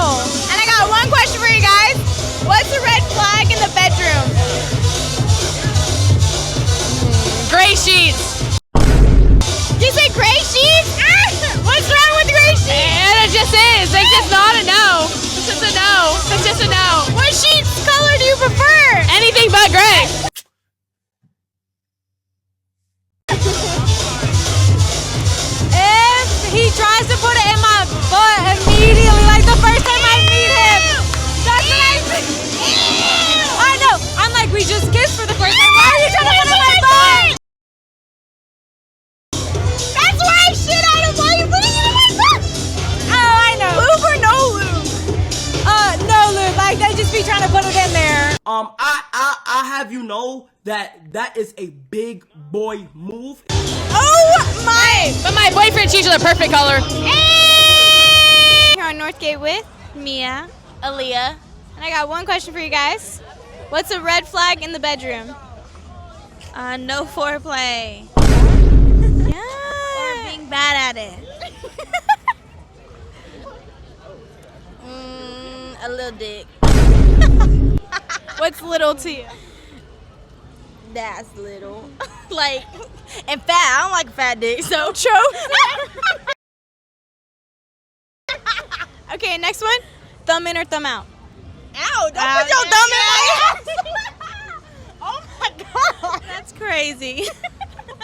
middle. And I got one question for you guys. What's a red flag in the bedroom? Gray sheets. You say gray sheets? What's wrong with gray sheets? And it just is. It's just not a no. It's just a no. It's just a no. What sheets color do you prefer? Anything but gray. If he tries to put it in my butt immediately, like the first time I meet him, that's what I think. I know. I'm like, we just kissed for the first time. Why are you trying to put it in my butt? That's where I shit out of. Why are you putting it in my butt? Oh, I know. Lube or no lube? No lube. Like they just be trying to put it in there. I have you know that is a big boy move. Oh my! But my boyfriend sheets are the perfect color. Hey! Here on Northgate with Mia, Aaliyah. and I got one question for you guys. What's a red flag in the bedroom? No foreplay. Yeah. Or being bad at it. A little dick. What's little to you? That's little. Like, and fat. I don't like a fat dick, so True. Okay, next one. Thumb in or thumb out? Ow, don't put your thumb in my ass. Oh my god. That's crazy.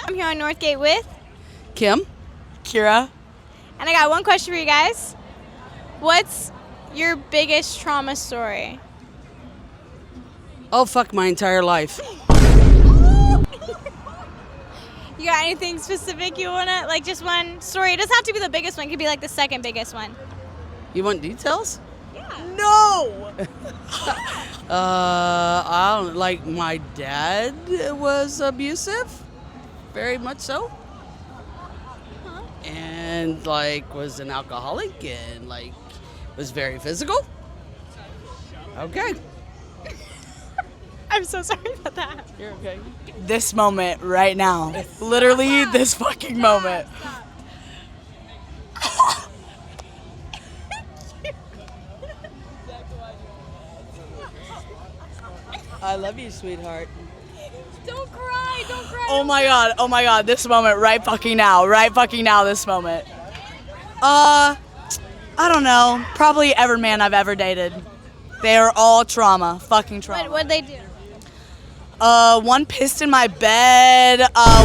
I'm here on Northgate with, Kim, Kira. and I got one question for you guys. What's your biggest trauma story? Oh, fuck my entire life. You got anything specific you wanna, like just one story? It doesn't have to be the biggest one. It could be like the second biggest one. You want details? No. I don't like my dad was abusive, very much so. And like was an alcoholic and like was very physical. Okay. I'm so sorry about that. You're okay. This moment right now. Literally this fucking moment. I love you, sweetheart. Don't cry, don't cry. Oh my god, this moment right fucking now, this moment. I don't know, probably every man I've ever dated. They are all trauma, fucking trauma. What'd they do? One pissed in my bed,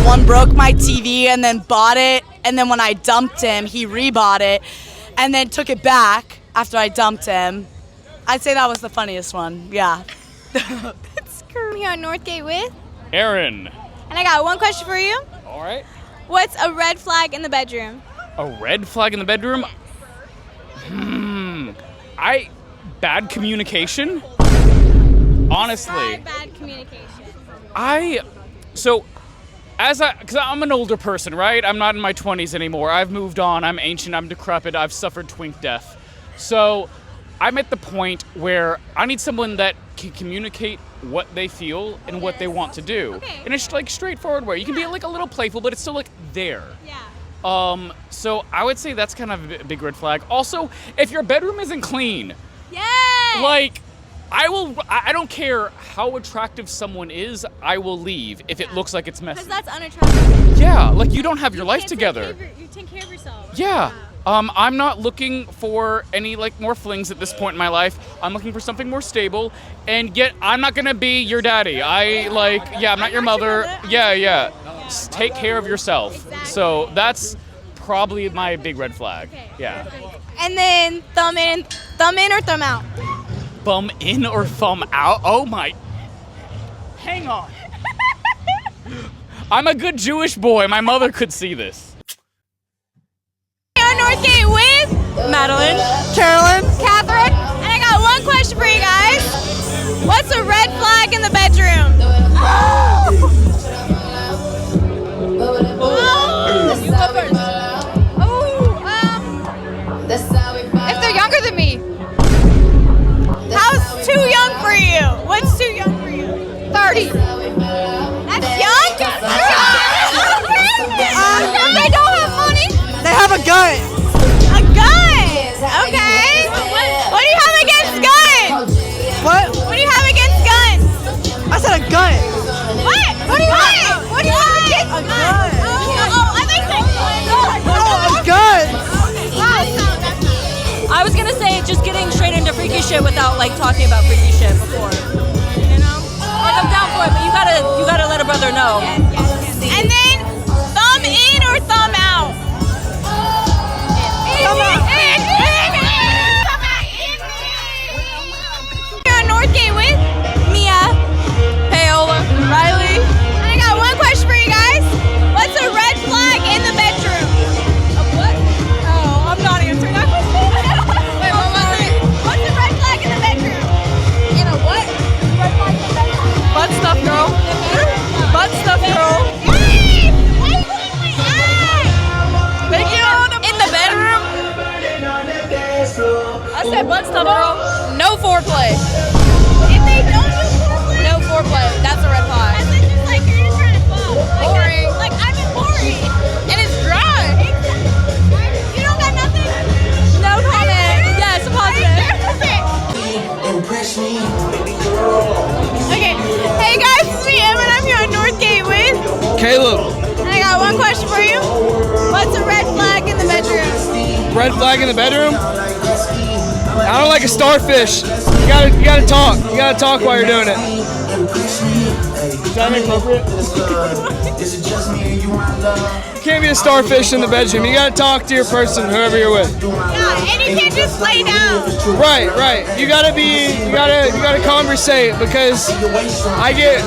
one broke my TV and then bought it, and then when I dumped him, he rebought it, and then took it back after I dumped him. I'd say that was the funniest one, yeah. I'm here on Northgate with, Aaron. and I got one question for you. All right. What's a red flag in the bedroom? A red flag in the bedroom? Bad communication? Honestly. Bad communication. Because I'm an older person, right? I'm not in my 20s anymore. I've moved on. I'm ancient. I'm decrepit. I've suffered twink death. So I'm at the point where I need someone that can communicate what they feel and what they want to do. Okay. In a like straightforward way. You can be like a little playful, but it's still like there. Yeah. So I would say that's kind of a big red flag. Also, if your bedroom isn't clean, Yes! like, I don't care how attractive someone is, I will leave if it looks like it's messy. Because that's unattractive. Yeah, like you don't have your life Can't together. You take care of yourself. Yeah. I'm not looking for any like more flings at this point in my life. I'm looking for something more stable. And yet I'm not gonna be your daddy. I'm not your mother. Yeah. Just take care of yourself. Exactly. So that's probably my big red flag. Okay. Yeah. And then thumb in or thumb out? Thumb in or thumb out? Oh my. Hang on. I'm a good Jewish boy. My mother could see this. Here on Northgate with Madeline, Carolyn, Catherine, and I got one question for you guys. What's a red flag in the bedroom? You go first. If they're younger than me. How's too young for you? What's too young for you? 30. That's young? They don't have money? they have a gun. A gun! Okay. What do shit without like talking about freaky shit before. You know? Like I'm down for it, but you gotta let a brother know. And then thumb in or thumb out? Thumb out. You're on Northgate with Mia, Paola, Riley. and I got one question for you guys. What's a red flag in the bedroom? What? Oh, I'm not answering that question. Wait, what was it? What's a red flag in the bedroom? In a what? Red flag in the bedroom. Butt stuff, girl. Butt stuff, girl. Thank you. In the bedroom. I said butt stuff, girl. No foreplay. If they don't do foreplay, No foreplay. That's a red flag. that's just like you're just trying to fuck. Boring. Like I'm boring. And it's dry. You don't got nothing? No comment. Yes, positive. Okay. Hey guys, it's me, Em, and I'm here on Northgate with. Caleb, And I got one question for you. What's a red flag in the bedroom? red flag in the bedroom? I don't like a starfish. You gotta talk. You gotta talk while you're doing it. Is that inappropriate? You can't be a starfish in the bedroom. You gotta talk to your person, whoever you're with. Yeah, and you can't just lay down. Right. You gotta conversate because I get,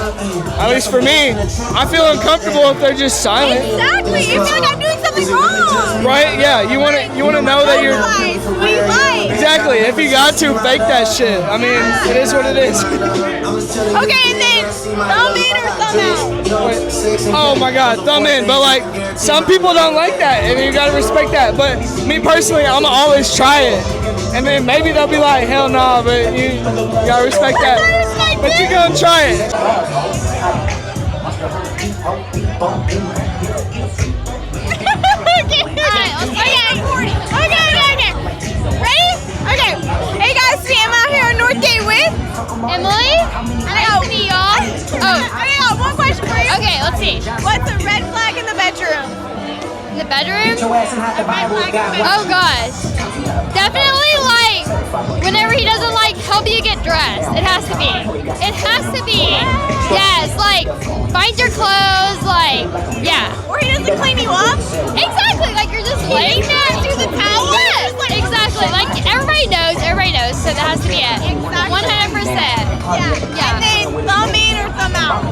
at least for me, I feel uncomfortable if they're just silent. Exactly. You feel like I'm doing something wrong. Right? Yeah. You wanna know that you're. Otherwise, what do you like? Exactly. If you got to, fake that shit. I mean, it is what it is. Okay, and then thumb in or thumb out? Oh my God, thumb in. But like, some people don't like that, and you gotta respect that. But me personally, I'ma always try it. And then maybe they'll be like, hell no, but you gotta respect that. But you gonna try it. Okay. Ready? Okay. Hey guys, see, I'm out here on Northgate with Emily. And I got y'all. Oh, I got one question for you. Okay, let's see. What's a red flag in the bedroom? In the bedroom? A red flag in the bedroom. Oh gosh. Definitely like whenever he doesn't like help you get dressed. It has to be. It has to be. Yes, like find your clothes, like yeah. Or he doesn't clean you up? Exactly, like you're just laying there through the towel. Yes, exactly. Like everybody knows, so that has to be it. Exactly. 100%. Yeah. And then thumb in or thumb out?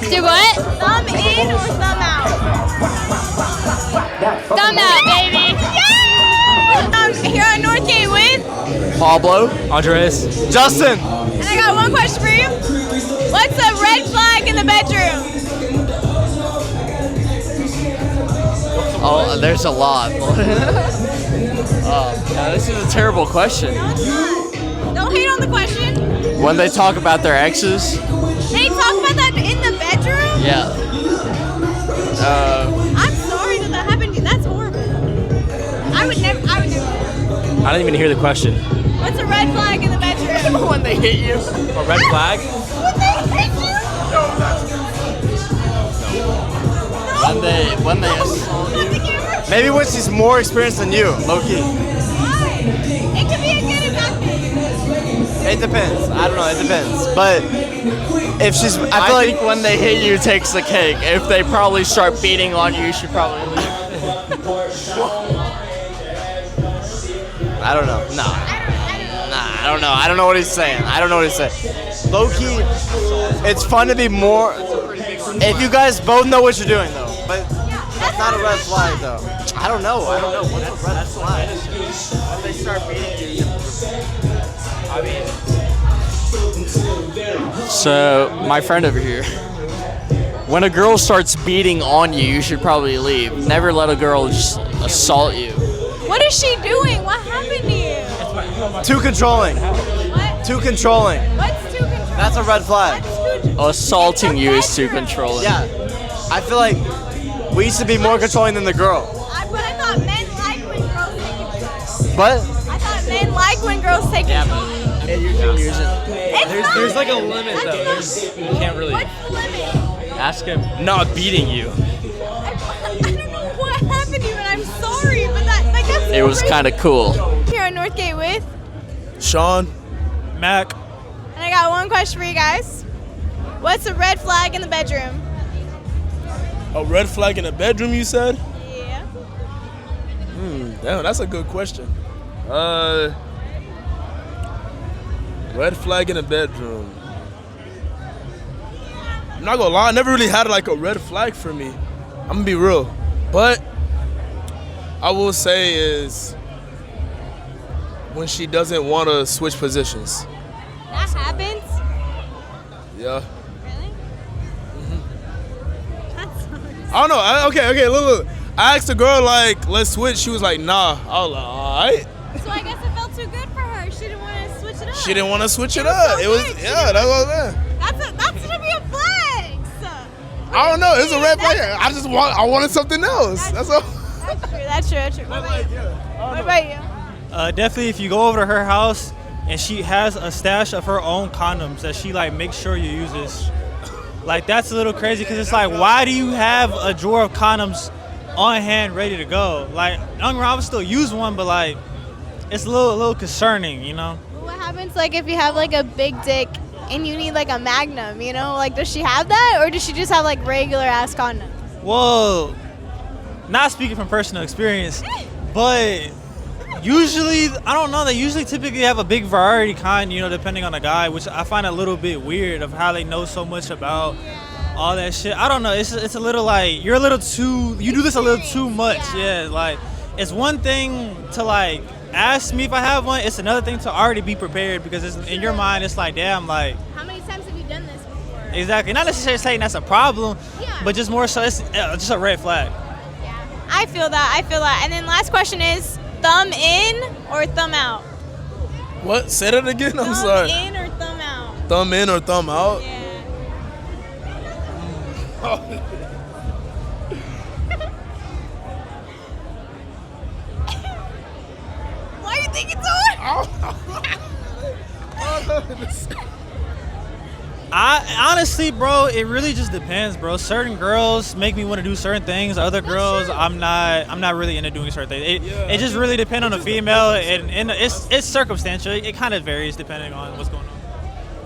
Do what? Thumb in or thumb out? Thumb out, baby. Here on Northgate with, Pablo, Andres, Justin. and I got one question for you. What's a red flag in the bedroom? Oh, there's a lot. This is a terrible question. Don't hate on the question. When they talk about their exes, They talk about that in the bedroom? yeah. I'm sorry that happened to you. That's horrible. I would never. I didn't even hear the question. What's a red flag in the bedroom? When they hit you. A red flag? When they hit you? When they Not the camera? maybe when she's more experienced than you, low key. Why? It could be a good and bad thing. It depends. I don't know. It depends. But if she's, I feel like when they hit you, takes the cake. If they probably start beating on you, you should probably leave. I don't know. Nah, I don't know. I don't know what he's saying. Low key, it's fun to be more. If you guys both know what you're doing, though, but that's not a red flag, though. I don't know. What's a red flag? When they start beating you. So, my friend over here. When a girl starts beating on you, you should probably leave. Never let a girl just assault you. What is she doing? What happened to you? Too controlling. What? Too controlling. What's too controlling? That's a red flag. Assaulting you is too controlling. Yeah. I feel like we used to be more controlling than the girl. But I thought men like when girls take control. But I thought men like when girls take control. There's like a limit though. You can't really What's the limit? ask him not beating you. I don't know what happened to you, and I'm sorry, but that's It was kind of cool. Here on Northgate with Sean. Mac. And I got one question for you guys. What's a red flag in the bedroom? A red flag in the bedroom, you said? Yeah. Damn, that's a good question. Red flag in the bedroom. I'm not gonna lie, I never really had like a red flag for me. I'm gonna be real. But I will say is when she doesn't want to switch positions. That happens? Yeah. Really? That's I don't know. Okay, look. I asked the girl, like, let's switch. She was like, nah. I was like, all right. So I guess it felt too good for her. She didn't want to switch it up. She didn't want to switch it up. It was, yeah, that's what I was saying. That's gonna be a flag. I don't know. It's a red flag. I wanted something else. That's all. That's true. What about you? Definitely, if you go over to her house and she has a stash of her own condoms that she like makes sure you uses, like that's a little crazy because it's like, why do you have a drawer of condoms on hand ready to go? Like, I would still use one, but like, it's a little concerning, you know. What happens like if you have like a big dick and you need like a magnum, you know? Like, does she have that, or does she just have like regular ass condoms? Well, not speaking from personal experience, but usually, I don't know, they usually typically have a big variety kind, you know, depending on the guy, which I find a little bit weird of how they know so much about all that shit. I don't know, it's a little like, you do this a little too much, yeah. Like, it's one thing to like ask me if I have one, it's another thing to already be prepared because it's, in your mind, it's like, damn, like. How many times have you done this before? Exactly, not necessarily saying that's a problem, but just more so, it's just a red flag. Yeah, I feel that. And then last question is, thumb in or thumb out? What? Say that again? I'm sorry. Thumb in or thumb out? Thumb in or thumb out? Yeah. Why are you thinking so hard? I honestly, bro, it really just depends, bro. Certain girls make me want to do certain things. Other girls, I'm not really into doing certain things. It just really depends on the female, and it's circumstantial. It kind of varies depending on what's going on.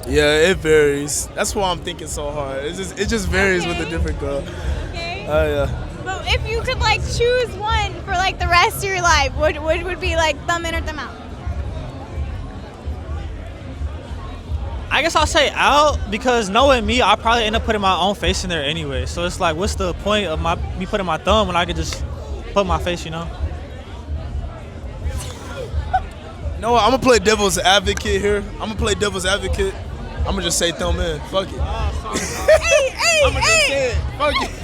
Yeah, it varies. That's why I'm thinking so hard. It just varies with the different girl. Okay. Yeah. But if you could like choose one for like the rest of your life, what would be like thumb in or thumb out? I guess I'll say out because knowing me, I'll probably end up putting my own face in there anyway. So it's like, what's the point of me putting my thumb when I could just put my face, you know? No, I'm gonna play devil's advocate here. I'm gonna just say thumb in. Fuck it. Hey, I'm gonna just say it. Fuck it.